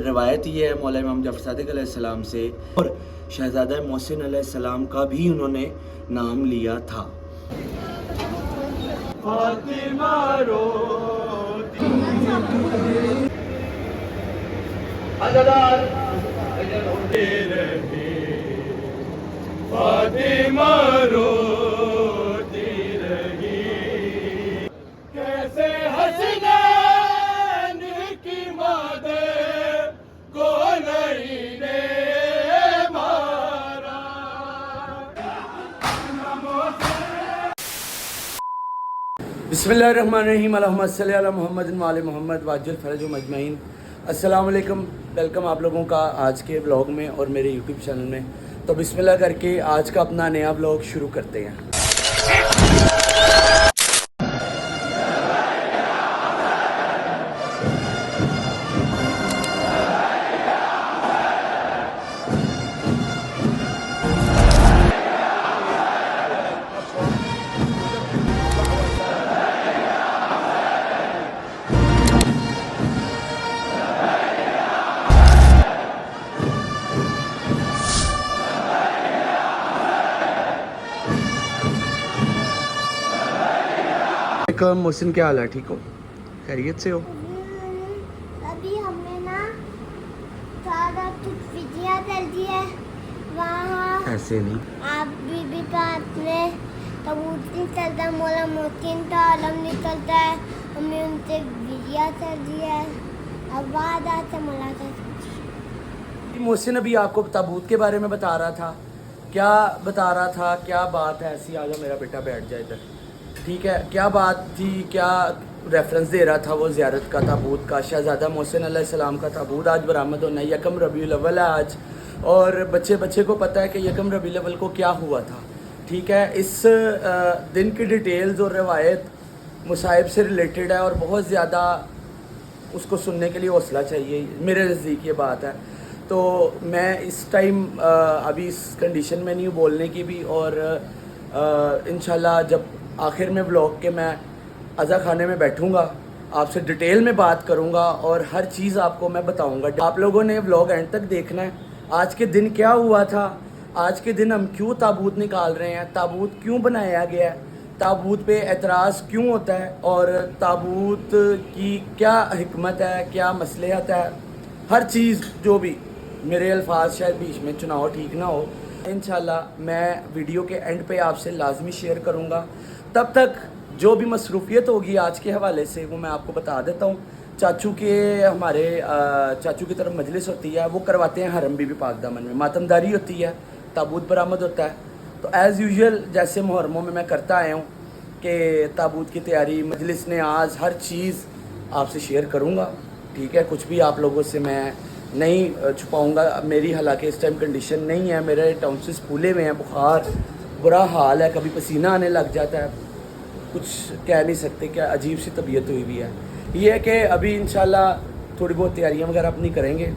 روایت یہ ہے مولا امام جعفر صادق علیہ السلام سے، اور شہزادہ محسن علیہ السلام کا بھی انہوں نے نام لیا تھا۔ فاطمہ روتی فاطمہ روتی رہی، کیسے حسنین کی مادر کو نہیں نے مارا۔ بسم اللہ الرحمن الرحیم، اللہم صلی علی محمد وعلی محمد وعجل فرجہم اجمعین۔ السلام علیکم، ویلکم آپ لوگوں کا آج کے بلاگ میں اور میرے یوٹیوب چینل میں۔ تو بسم اللہ کر کے آج کا اپنا نیا بلاگ شروع کرتے ہیں۔ محسن کیا حال ہے؟ ٹھیک ہو؟ خیریت سے ہو؟ ابھی ہم نے نا سارا کچھ ویڈیو کر دی ہے وہاں، ایسے نہیں، آپ بی پاس میں تبوت نکلتا، مولا محسن کا علم نکلتا ہے، ہم نے ان سے ویڈیو کر دی ہے۔ اب بعد آتے ملاقات۔ محسن ابھی آپ کو تابوت کے بارے میں بتا رہا تھا، کیا بتا رہا تھا؟ کیا بات ہے ایسی؟ آجا میرا بیٹا بیٹھ جائے ادھر، ٹھیک ہے؟ کیا بات تھی؟ کیا ریفرنس دے رہا تھا وہ زیارت کا، تابوت کا؟ شہزادہ محسن علیہ السلام کا تابوت آج برآمد ہونا ہے، یکم ربیع الاول ہے آج، اور بچے کو پتہ ہے کہ یکم ربیع الاول کو کیا ہوا تھا، ٹھیک ہے؟ اس دن کی ڈیٹیلز اور روایت مصائب سے ریلیٹڈ ہے، اور بہت زیادہ اس کو سننے کے لیے حوصلہ چاہیے، میرے نزدیک یہ بات ہے۔ تو میں اس ٹائم ابھی اس کنڈیشن میں نہیں ہوں بولنے کی بھی، اور انشاءاللہ جب آخر میں بلاگ کے میں عزا خانے میں بیٹھوں گا، آپ سے ڈیٹیل میں بات کروں گا اور ہر چیز آپ کو میں بتاؤں گا۔ آپ لوگوں نے بلاگ اینڈ تک دیکھنا ہے۔ آج کے دن کیا ہوا تھا، آج کے دن ہم کیوں تابوت نکال رہے ہیں، تابوت کیوں بنایا گیا ہے، تابوت پہ اعتراض کیوں ہوتا ہے، اور تابوت کی کیا حکمت ہے، کیا مصلحت ہے، ہر چیز جو بھی، میرے الفاظ شاید بیچ میں چناؤ ٹھیک نہ ہو، انشاءاللہ میں ویڈیو کے اینڈ پہ آپ سے لازمی شیئر کروں گا۔ تب تک جو بھی مصروفیت ہوگی آج کے حوالے سے وہ میں آپ کو بتا دیتا ہوں۔ چاچو کے، ہمارے چاچو کی طرف مجلس ہوتی ہے، وہ کرواتے ہیں حرم بی بی پاک دامن میں، ماتمداری ہوتی ہے، تابوت برآمد ہوتا ہے۔ تو ایز یوزول جیسے محرموں میں کرتا آیا ہوں کہ تابوت کی تیاری، مجلس نے آج ہر چیز آپ سے شیئر کروں گا، ٹھیک ہے؟ کچھ بھی آپ لوگوں سے میں نہیں چھپاؤں گا۔ میری حالانکہ اس ٹائم کنڈیشن نہیں ہے، میرے ٹاؤنسز پھولے ہوئے ہیں، بخار، برا حال ہے، کبھی پسینہ آنے لگ جاتا ہے، کچھ کہہ نہیں سکتے، کیا عجیب سی طبیعت ہوئی ہوئی ہے۔ یہ ہے کہ ابھی انشاءاللہ تھوڑی بہت تیاریاں وغیرہ اپنی کریں گے،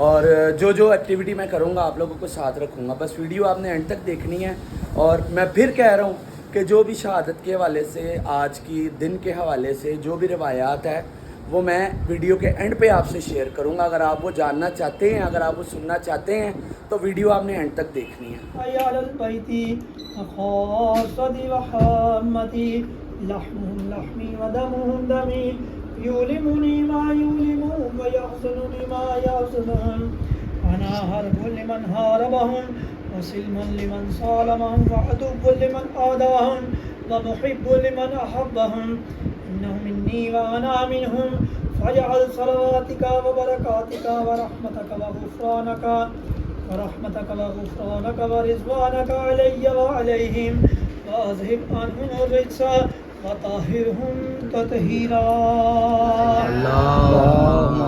اور جو ایکٹیویٹی میں کروں گا آپ لوگوں کو ساتھ رکھوں گا۔ بس ویڈیو آپ نے اینڈ تک دیکھنی ہے، اور میں پھر کہہ رہا ہوں کہ جو بھی شہادت کے حوالے سے، آج کی دن کے حوالے سے جو بھی روایات ہے وہ میں ویڈیو کے اینڈ پہ آپ سے شیئر کروں گا۔ اگر آپ وہ جاننا چاہتے ہیں، اگر آپ وہ سننا چاہتے ہیں تو ویڈیو آپ نے اینڈ تک دیکھنی ہے۔ حی علی البیت خاصتی و حامتی، لحمهم لحمی و دمهم دمی، یولمنی ما یولمون و یحزننی ما یحزنون، انا حرب لمن حاربهم و سلم لمن صالمهم و عدو لمن آداهم و محب لمن احبهم، انه منی و انا منهم، فاجعل صلواتک و برکاتک و رحمتک و غفرانک ورحمتك وغفرانك ورضوانك علي وعليهم، واذهب عنهم الرجس وطهرهم تطهيرا۔ اللهم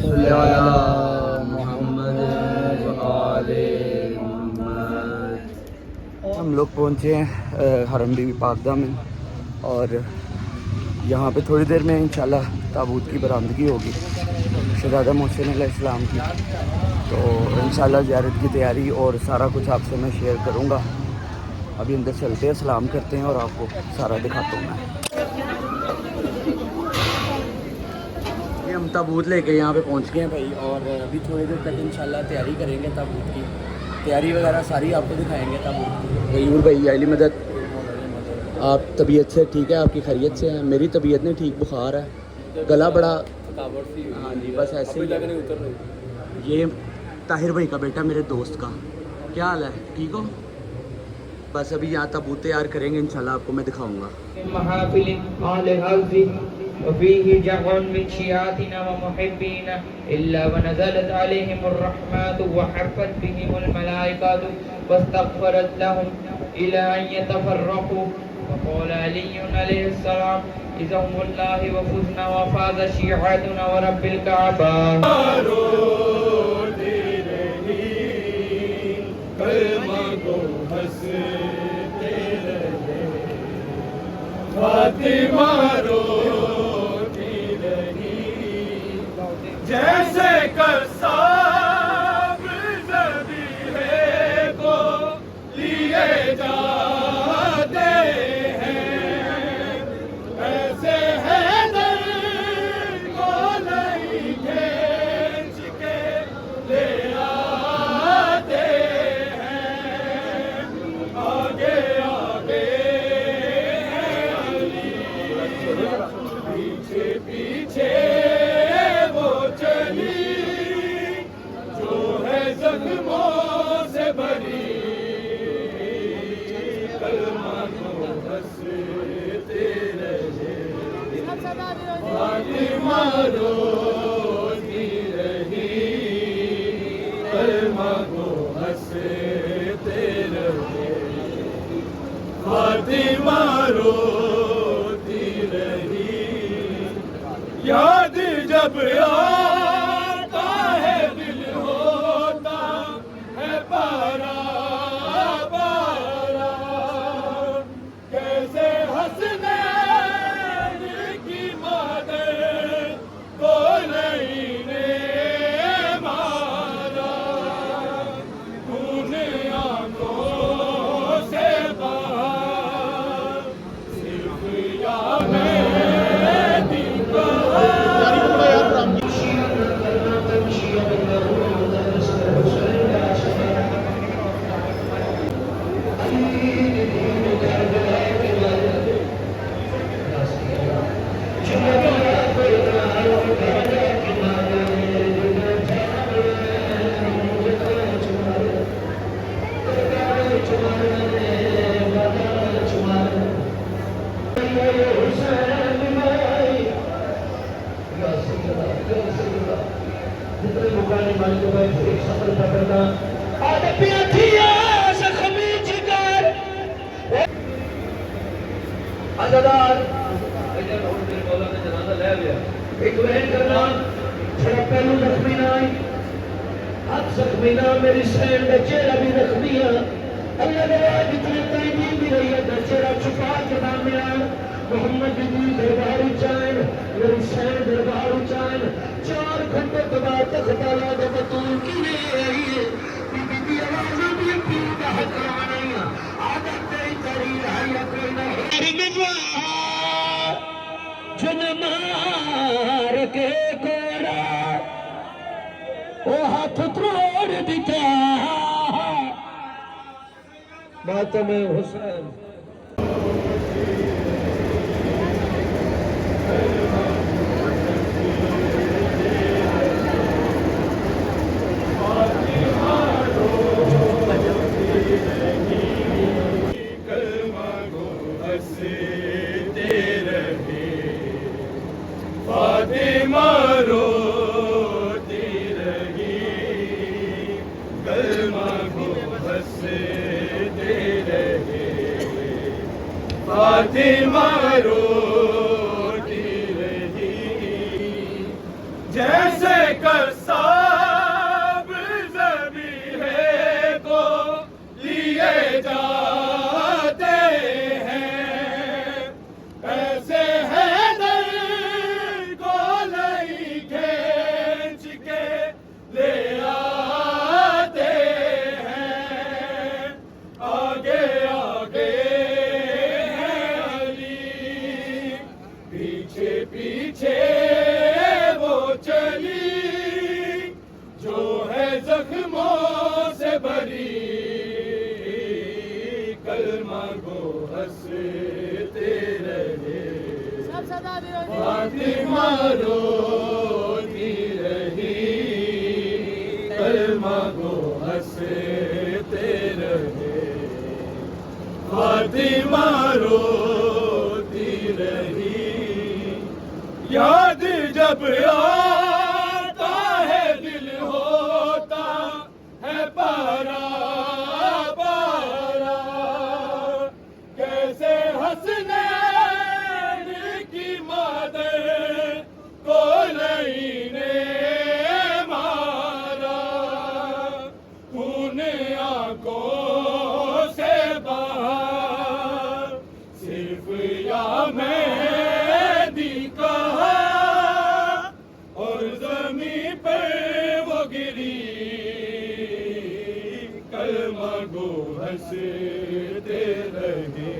صل على محمد وآل محمد۔ ہم لوگ پہنچے ہیں حرم بی بی پاک دامن، اور یہاں پہ تھوڑی دیر میں انشاءاللہ تابوت کی برآمدگی ہوگی، شہزادہ محسن علیہ السلام کی۔ تو انشاءاللہ زیارت کی تیاری اور سارا کچھ آپ سے میں شیئر کروں گا۔ ابھی اندر چلتے ہیں، سلام کرتے ہیں اور آپ کو سارا دکھاتا ہوں میں۔ ہم تابوت لے کے یہاں پہ پہنچ گئے ہیں بھائی، اور ابھی تھوڑی دیر تک انشاءاللہ تیاری کریں گے تابوت کی، تیاری وغیرہ ساری آپ کو دکھائیں گے تابوت کی۔ غیور بھائی علی مدد، آپ طبیعت سے ٹھیک ہے؟ آپ کی خیریت سے ہیں؟ میری طبیعت نہیں ٹھیک، بخار ہے، گلا بڑا، ہاں جی بس ایسے ہی۔ یہ طاہر بھائی کا بیٹا میرے دوست کا، کیا حال ہے؟ ٹھیک ہو؟ بس ابھی یہاں تابوت تیار کریں گے انشاءاللہ، آپ کو میں دکھاؤں گا۔ محافل آل حوض وفيه جمع من شيعاتنا ومحبينا إلا ونزلت عليهم الرحمات وحفت بهم الملائكة واستغفرت لهم إلى أن يتفرقوا. وقال علي عليه السلام إذا هم الله وفزنا وفاز شيعاتنا ورب الكعبة. فاطمہ روتی رہی جیسے قصاب ذبیحے کو لیے جاتے ہیں، ایسے حیدر کو نہیں کھینچ کے لے آتے ہیں، آگے آگے پیچھے پیچھے وہ چلی جو ہے زخموں سے بھری، کلمہ کو ہنستے رہے فاطمہ روتی رہی، کلمہ کو ہنستے رہے فاطمہ روتی رہی، یاد جب آتا ہے دل ہوتا ہے پارا پارا، کیسے حسنین کی مادر کو نہیں نے مارا، تو نے آنکھوں سے باہر صرف یاد ایک بہن کا نام تھوڑا پہلو زخمی نہ آئی، ہاتھ زخمی نہ، میری سین کا چہرہ بھی زخمی ہے، اللہ دعا جتنے تعلیم بھی رہی ہے دا چہرہ چھپا کے نام میں آئے، محمد جدی دربار چائن، میری سین دربار چائن، 4 گھنٹے کے بعد تخت آلا دے بطول کی لے آئی ہے، بی بی آوازوں بھی پیر کا حق رہا نہیں ہے، عادت تیری تحریر ہے یا کوئی نہیں جن مار کے کوڑا وہ ہاتھ توڑ دیتا ماتم حسین. فاطمہ روتی رہی، کلمہ کو ہنستے رہے، فاطمہ روتی رہی جیسے قصاب ذبیحے کو لیے جاتے ہیں، ایسے فاطمہ روتی رہی کلمہ گو ہنستے رہے فاطمہ روتی رہی یاد جب آتا ہے دل ہوتا ہے پارا پارا کیسے حسنین کی مادر کو نہیں نے مارا خون آنکھوں سے باہر صرف یا مہدی کہا اور زمین پہ وہ گری کلمہ گو ہنستے رہے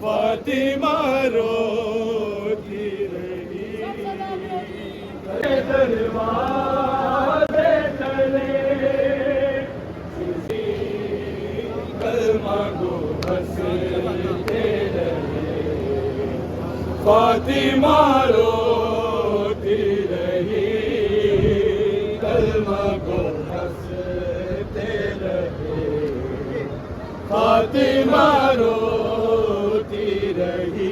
فاطمہ روتی رہی دروازے تلے کلمہ گو ہنستے رہے فاطمہ روتی رہی کلمہ گو ہنستے رہے فاطمہ روتی رہی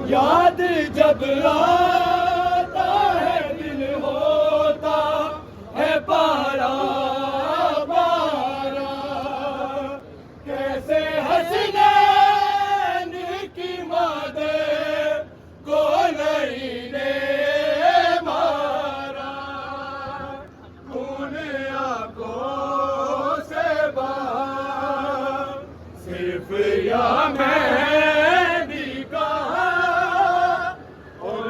یاد جب آتا ہے دل ہوتا ہے پارا پارا کیسے حسنین کی مادر کو نہیں نے مارا خون آنکھوں سے باہر صرف یا مہدی کہا اور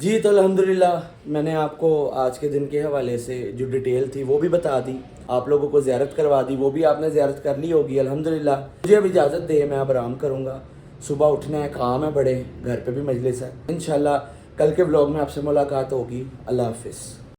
جی تو الحمدللہ میں نے آپ کو آج کے دن کے حوالے سے جو ڈیٹیل تھی وہ بھی بتا دی، آپ لوگوں کو زیارت کروا دی، وہ بھی آپ نے زیارت کر لی ہوگی الحمدللہ۔ مجھے اب اجازت دے، میں اب آرام کروں گا، صبح اٹھنا ہے، کام ہے بڑے، گھر پہ بھی مجلس ہے۔ انشاءاللہ کل کے ولاگ میں آپ سے ملاقات ہوگی۔ اللہ حافظ۔